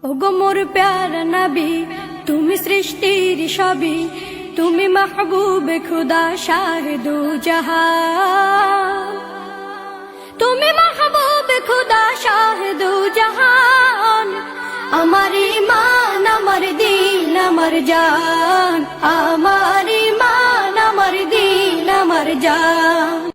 ওগো মোর প্যারা নবী, তুমি সৃষ্টির সবই, তুমি মাহবুবে খুদা শাহিদু জাহান, তুমি মাহবুবে খুদা শাহিদু জাহান। আমার ঈমান, আমার দিন, আমার জান, আমার ঈমান, আমার দিন, আমার জান।